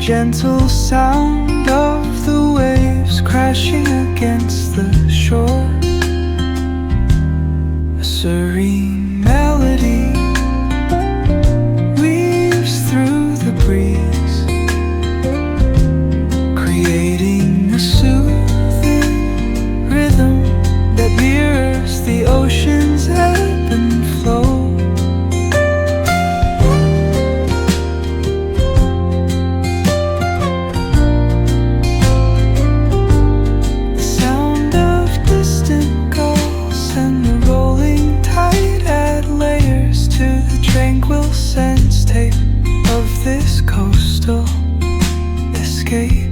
gentle sound of the waves crashing against the shore. A serene melody weaves through the breeze, creating a soothing rhythm that mirrors the ocean's ebb and flow. Sense tape of this coastal escape.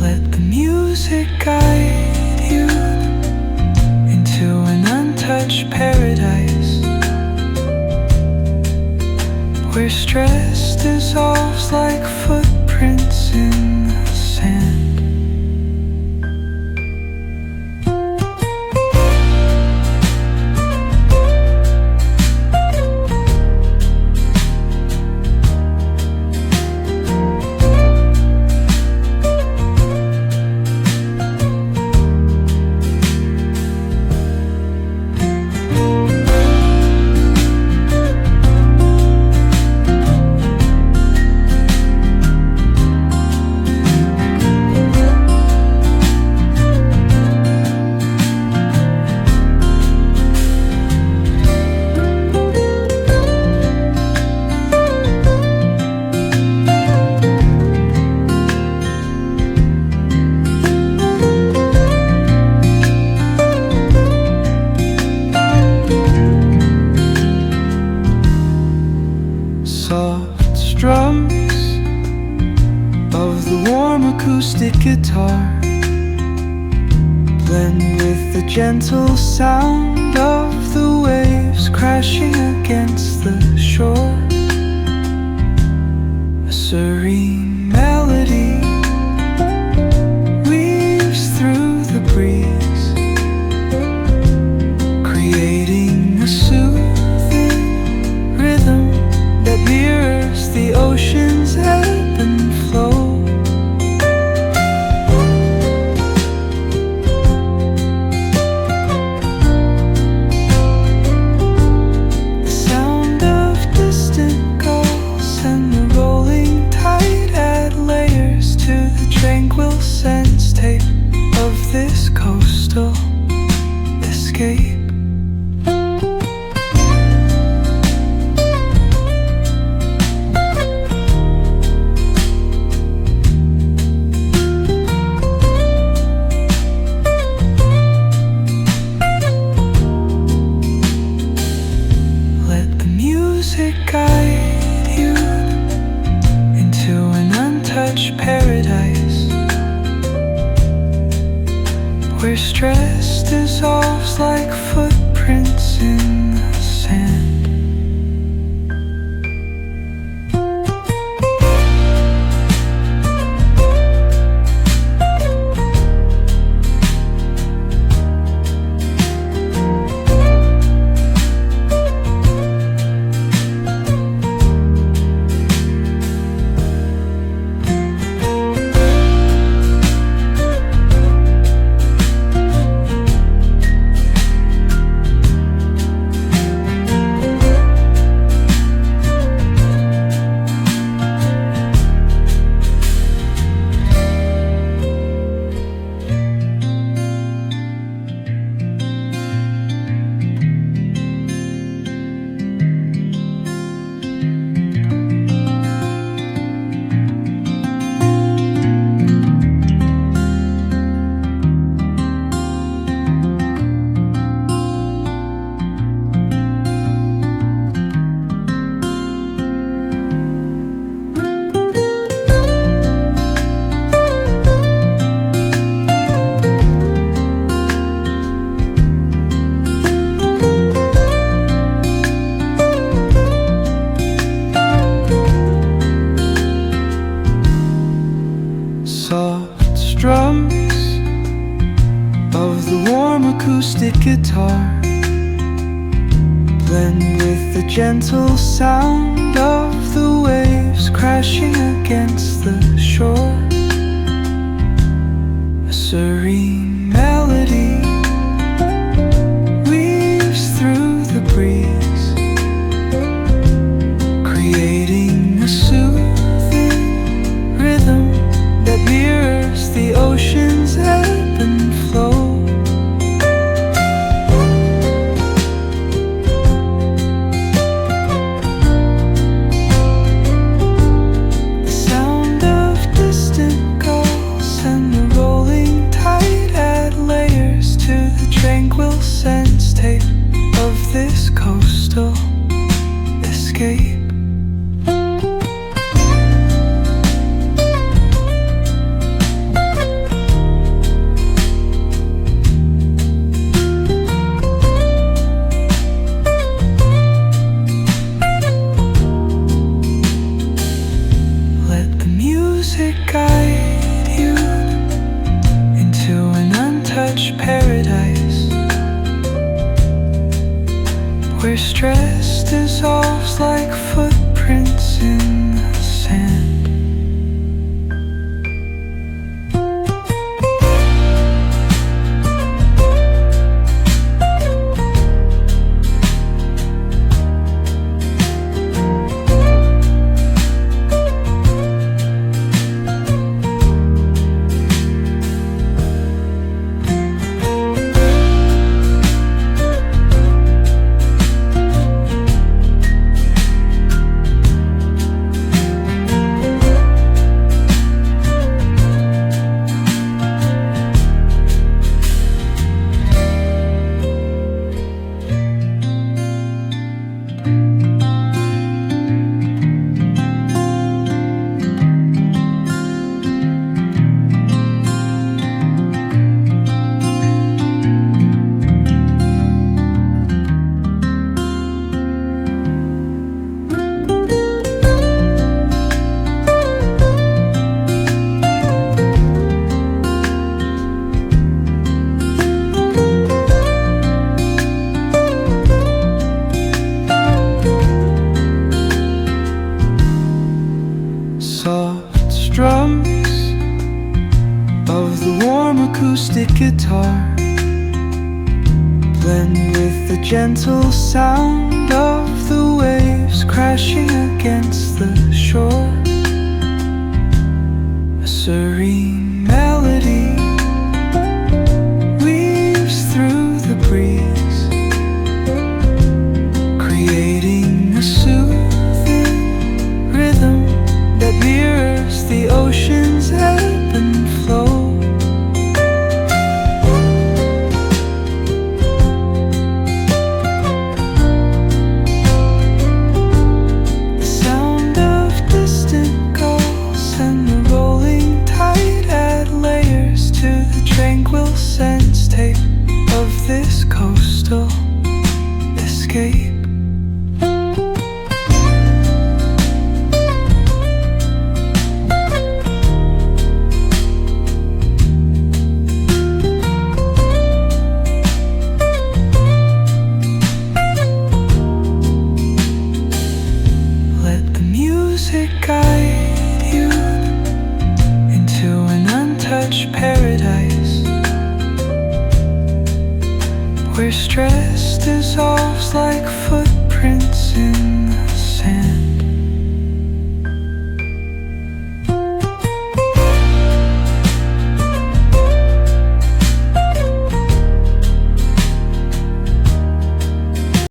Let the music guide you into an untouched paradise, where stress dissolves like footprints in the sand. Soft strums of the warm acoustic guitar blend with the gentle sound of the waves crashing against the shore. A serene melody weaves through the breeze, creating a soothing rhythm that mirrors the ocean's ebb and flow. The sound of distant gulls and the rolling tide add layers to the tranquil sense tape of this coastal escape. Guide you into an untouched paradise, where stress dissolves like footprints in the sand. drums of the warm acoustic guitar blend with the gentle sound of the waves crashing against the shore. A serene melody weaves through the breeze, creating a soothing rhythm that mirrors the ocean's ebb and flow. Tranquil sense tape of this coastal escape. Let the music guide you into an untouched paradise, where stress dissolves like footprints in the sand. Soft strums of the warm acoustic guitar blend with the gentle sound of the waves crashing against the shore. A serene melody weaves through the breeze, creating a soothing rhythm that mirrors the ocean's ebb and flow. The sound of distant gulls and the rolling tide add layers to the tranquil sense tape of this coastal escape. Guide you into an untouched paradise, where stress dissolves like footprints in the sand.